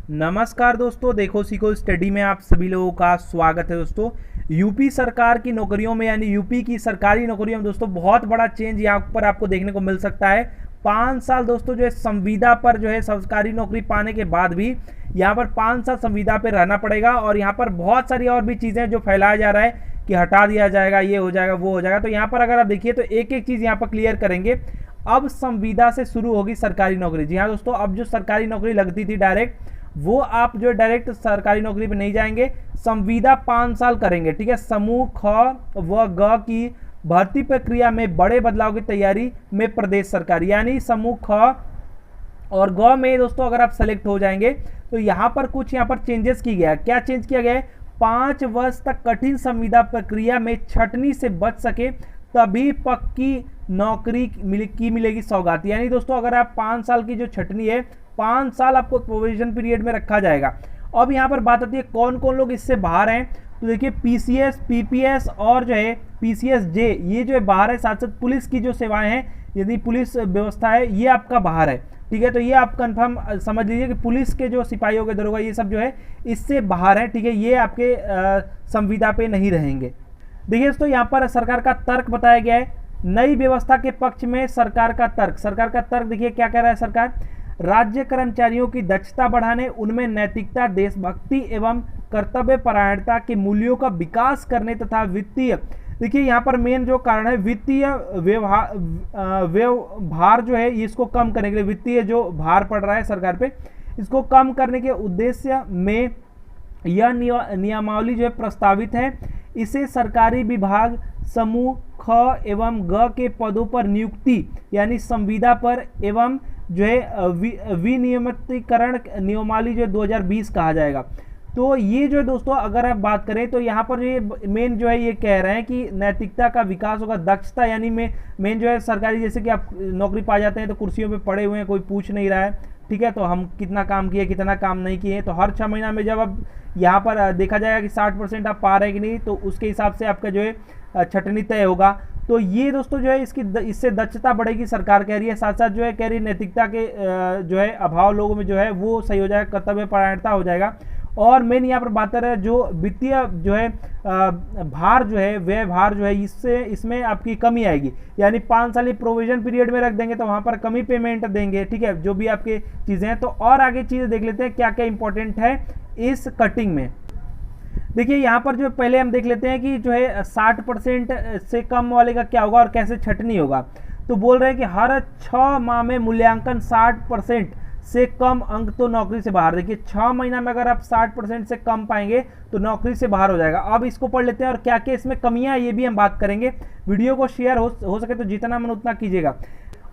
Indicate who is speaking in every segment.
Speaker 1: नमस्कार दोस्तों, देखो सीखो स्टडी में आप सभी लोगों का स्वागत है। दोस्तों यूपी सरकार की नौकरियों में यानी यूपी की सरकारी नौकरियों में दोस्तों बहुत बड़ा चेंज यहाँ पर आपको देखने को मिल सकता है। 5 साल दोस्तों जो है संविदा पर जो है सरकारी नौकरी पाने के बाद भी यहाँ पर 5 साल संविदा पे रहना पड़ेगा और यहाँ पर बहुत सारी और भी चीज़ें जो फैलाया जा रहा है कि हटा दिया जाएगा, ये हो जाएगा, वो हो जाएगा। तो यहाँ पर अगर आप देखिए तो एक एक चीज़ यहाँ पर क्लियर करेंगे। अब संविदा से शुरू होगी सरकारी नौकरी। जी हाँ दोस्तों, अब जो सरकारी नौकरी लगती थी डायरेक्ट, वो आप जो डायरेक्ट सरकारी नौकरी पे नहीं जाएंगे, संविदा 5 साल करेंगे। ठीक है, समूह ख व ग की भर्ती प्रक्रिया में बड़े बदलाव की तैयारी में प्रदेश सरकार, यानी समूह ख और ग में दोस्तों अगर आप सेलेक्ट हो जाएंगे तो यहाँ पर कुछ यहाँ पर चेंजेस की गया। क्या चेंज किया गया है? 5 वर्ष तक कठिन संविदा प्रक्रिया में छटनी से बच सके तभी पक्की नौकरी की मिलेगी सौगात। यानी दोस्तों अगर आप 5 साल की जो छटनी है, 5 साल आपको प्रोविजन पीरियड में रखा जाएगा। अब यहाँ पर बात आती है कौन कौन लोग इससे बाहर हैं। तो देखिए पीसीएस, पीपीएस और जो है पीसीएस जे, ये जो है बाहर है। साथ साथ पुलिस की जो सेवाएं हैं, यदि पुलिस व्यवस्था है, ये आपका बाहर है। ठीक है, तो ये आप कंफर्म समझ लीजिए कि पुलिस के जो सिपाहियों के दरोगा, ये सब जो है इससे बाहर है। ठीक है, ये आपके संविदा पे नहीं रहेंगे। देखिए दोस्तों यहाँ पर सरकार का तर्क बताया गया है। नई व्यवस्था के पक्ष में सरकार का तर्क देखिए क्या कह रहा है सरकार। राज्य कर्मचारियों की दक्षता बढ़ाने, उनमें नैतिकता, देशभक्ति एवं कर्तव्य परायणता के मूल्यों का विकास करने तथा वित्तीय, देखिए यहाँ पर मेन जो कारण है वित्तीय व्यवहार जो है इसको कम करने के लिए, वित्तीय जो भार पड़ रहा है सरकार पे, इसको कम करने के उद्देश्य में यह नियमावली जो है प्रस्तावित है। इसे सरकारी विभाग समूह ख एवं ग के पदों पर नियुक्ति यानी संविदा पर एवं जो है विनियमितीकरण नियमावली जो 2020 कहा जाएगा। तो ये जो है दोस्तों अगर आप बात करें तो यहाँ पर ये मेन जो है ये कह रहे हैं कि नैतिकता का विकास होगा, दक्षता यानी मेन जो है सरकारी, जैसे कि आप नौकरी पा जाते हैं तो कुर्सियों पे पड़े हुए हैं, कोई पूछ नहीं रहा है। ठीक है, तो हम कितना काम किए, कितना काम नहीं किए, तो हर 6 महीना में जब अब यहाँ पर देखा जाएगा कि 60% आप पा रहे हैं कि नहीं, तो उसके हिसाब से आपका जो है छटनी तय होगा। तो ये दोस्तों जो है इससे दक्षता बढ़ेगी, सरकार कह रही है। साथ साथ जो है कह रही नैतिकता के जो है अभाव लोगों में जो है वो सही हो जाएगा, कर्तव्य परायणता हो जाएगा। और मेन यहाँ पर बात है जो वित्तीय जो है भार जो है, व्यय भार जो है, इसमें आपकी कमी आएगी। यानी 5 साल प्रोविजन पीरियड में रख देंगे तो वहाँ पर कमी पेमेंट देंगे। ठीक है, जो भी आपके चीज़ें हैं। तो और आगे चीज़ें देख लेते हैं क्या क्या इंपॉर्टेंट है इस कटिंग में। देखिए यहाँ पर जो पहले हम देख लेते हैं कि जो है 60% से कम वाले का क्या होगा और कैसे छटनी होगा। तो बोल रहे हैं कि हर 6 माह में मूल्यांकन 60% से कम अंक तो नौकरी से बाहर। देखिए 6 महीना में अगर आप 60% से कम पाएंगे तो नौकरी से बाहर हो जाएगा। अब इसको पढ़ लेते हैं और क्या क्या इसमें कमियां ये भी हम बात करेंगे। वीडियो को शेयर हो सके तो जितना मन उतना कीजिएगा।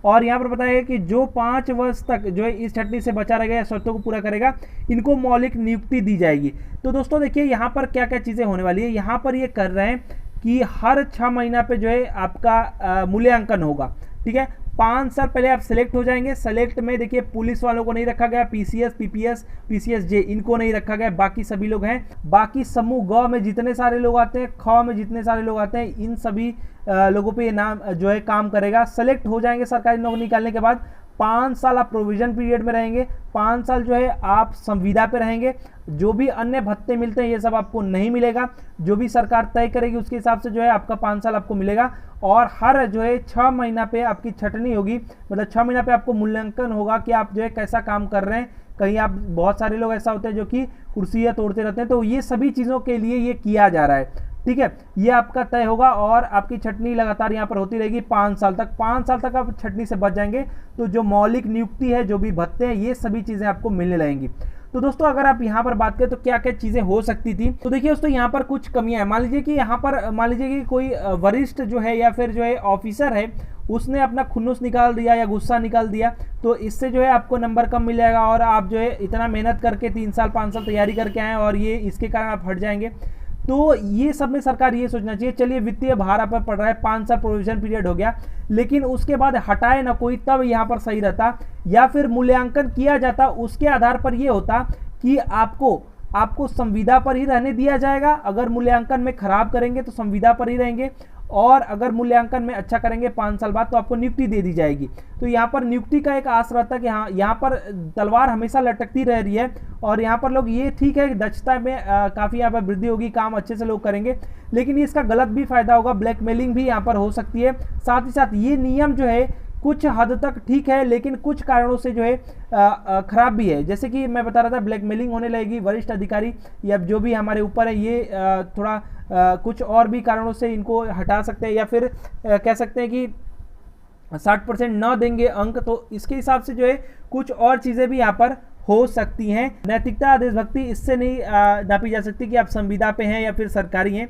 Speaker 1: और यहाँ पर बताया कि जो 5 वर्ष तक जो है इस छटनी से बचा रहेगा या शर्तों को पूरा करेगा, इनको मौलिक नियुक्ति दी जाएगी। तो दोस्तों देखिए यहाँ पर क्या क्या चीज़ें होने वाली है। यहाँ पर ये कर रहे हैं कि हर 6 महीना पे जो है आपका मूल्यांकन होगा। ठीक है, 5 साल पहले आप सेलेक्ट हो जाएंगे। सेलेक्ट में देखिए पुलिस वालों को नहीं रखा गया, पीसीएस, पीपीएस, पीसीएस जे, इनको नहीं रखा गया, बाकी सभी लोग हैं। बाकी समूह ग में जितने सारे लोग आते हैं, ख में जितने सारे लोग आते हैं, इन सभी लोगों पे ये नाम जो है काम करेगा। सेलेक्ट हो जाएंगे सरकारी नौकरी निकालने के बाद 5 साल आप प्रोविजन पीरियड में रहेंगे, 5 साल जो है आप संविदा पे रहेंगे। जो भी अन्य भत्ते मिलते हैं ये सब आपको नहीं मिलेगा, जो भी सरकार तय करेगी उसके हिसाब से जो है आपका 5 साल आपको मिलेगा। और हर जो है 6 महीना पे आपकी छटनी होगी, मतलब 6 महीना पे आपको मूल्यांकन होगा कि आप जो है कैसा काम कर रहे हैं। कहीं आप, बहुत सारे लोग ऐसा होते हैं जो कि कुर्सियाँ तोड़ते रहते हैं, तो ये सभी चीज़ों के लिए ये किया जा रहा है। ठीक है, ये आपका तय होगा और आपकी छटनी लगातार यहाँ पर होती रहेगी 5 साल तक। 5 साल तक आप छटनी से बच जाएंगे तो जो मौलिक नियुक्ति है, जो भी भत्ते हैं, ये सभी चीज़ें आपको मिलने लगेंगी। तो दोस्तों अगर आप यहाँ पर बात करें तो क्या क्या चीज़ें हो सकती थी। तो देखिए दोस्तों यहाँ पर कुछ कमियां हैं। मान लीजिए कि कोई वरिष्ठ जो है या फिर जो है ऑफिसर है, उसने अपना खुन्नस निकाल दिया या गुस्सा निकाल दिया, तो इससे जो है आपको नंबर कम मिल जाएगा और आप जो है इतना मेहनत करके 3 साल 5 साल तैयारी करके आए और ये इसके कारण आप हट जाएंगे। तो ये सब में सरकार ये सोचना चाहिए, चलिए वित्तीय भार पर पड़ रहा है, 5 साल प्रोविजन पीरियड हो गया, लेकिन उसके बाद हटाए ना कोई, तब यहाँ पर सही रहता। या फिर मूल्यांकन किया जाता, उसके आधार पर ये होता कि आपको संविदा पर ही रहने दिया जाएगा। अगर मूल्यांकन में खराब करेंगे तो संविदा पर ही रहेंगे और अगर मूल्यांकन में अच्छा करेंगे 5 साल बाद तो आपको नियुक्ति दे दी जाएगी। तो यहाँ पर नियुक्ति का एक आस रहता है कि हाँ यहाँ पर तलवार हमेशा लटकती रह रही है, और यहाँ पर लोग ये ठीक है दक्षता में काफ़ी यहाँ पर वृद्धि होगी, काम अच्छे से लोग करेंगे, लेकिन इसका गलत भी फायदा होगा, ब्लैकमेलिंग भी यहाँ पर हो सकती है। साथ ही साथ ये नियम जो है कुछ हद तक ठीक है, लेकिन कुछ कारणों से जो है खराब भी है। जैसे कि मैं बता रहा था ब्लैकमेलिंग होने लगेगी, वरिष्ठ अधिकारी या जो भी हमारे ऊपर है ये थोड़ा कुछ और भी कारणों से इनको हटा सकते हैं, या फिर कह सकते हैं कि 60% न देंगे अंक, तो इसके हिसाब से जो है कुछ और चीज़ें भी यहाँ पर हो सकती हैं। नैतिकता देशभक्ति इससे नहीं नापी जा सकती कि आप संविदा पे हैं या फिर सरकारी हैं।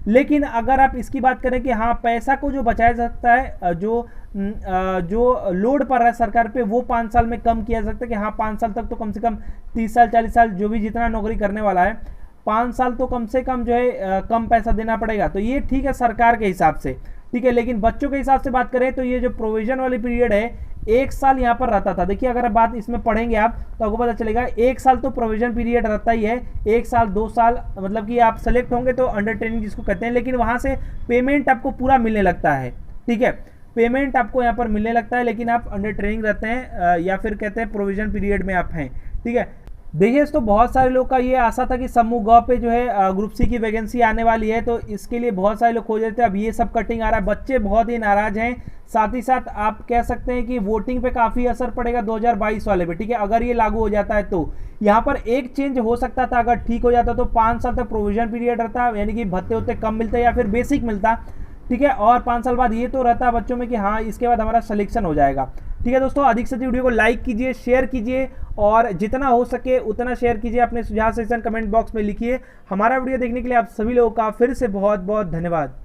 Speaker 1: लेकिन अगर आप इसकी बात करें कि हाँ पैसा को जो बचाया जा सकता है, जो लोड पड़ रहा है सरकार पे वो 5 साल में कम किया जा सकता है कि हाँ 5 साल तक तो कम से कम 30 साल 40 साल जो भी जितना नौकरी करने वाला है 5 साल तो कम से कम जो है कम पैसा देना पड़ेगा। तो ये ठीक है सरकार के हिसाब से, ठीक है। लेकिन बच्चों के हिसाब से बात करें तो ये जो प्रोविजन वाली पीरियड है 1 साल यहाँ पर रहता था। देखिए अगर बात इसमें पढ़ेंगे आप तो आपको पता चलेगा 1 साल तो प्रोविजन पीरियड रहता ही है, 1 साल 2 साल मतलब कि आप सेलेक्ट होंगे तो अंडर ट्रेनिंग जिसको कहते हैं, लेकिन वहाँ से पेमेंट आपको पूरा मिलने लगता है, ठीक है। पेमेंट आपको यहाँ पर मिलने लगता है, लेकिन आप अंडर ट्रेनिंग रहते हैं या फिर कहते हैं प्रोविजन पीरियड में आप हैं, ठीक है। देखिए तो बहुत सारे लोग का ये आशा था कि समूह ग पे जो है ग्रुप सी की वैकेंसी आने वाली है, तो इसके लिए बहुत सारे लोग खोज रहे थे। अब ये सब कटिंग आ रहा है, बच्चे बहुत ही नाराज हैं। साथ ही साथ आप कह सकते हैं कि वोटिंग पे काफ़ी असर पड़ेगा 2022 वाले पे, ठीक है। अगर ये लागू हो जाता है तो यहाँ पर एक चेंज हो सकता था, अगर ठीक हो जाता तो 5 साल तक प्रोविजन पीरियड रहता, यानी कि भत्ते होते कम मिलते या फिर बेसिक मिलता, ठीक है। और 5 साल बाद ये तो रहता बच्चों में कि हाँ इसके बाद हमारा सिलेक्शन हो जाएगा, ठीक है। दोस्तों अधिक से अधिक वीडियो को लाइक कीजिए, शेयर कीजिए और जितना हो सके उतना शेयर कीजिए। अपने सुझाव सजेशन कमेंट बॉक्स में लिखिए। हमारा वीडियो देखने के लिए आप सभी लोगों का फिर से बहुत बहुत धन्यवाद।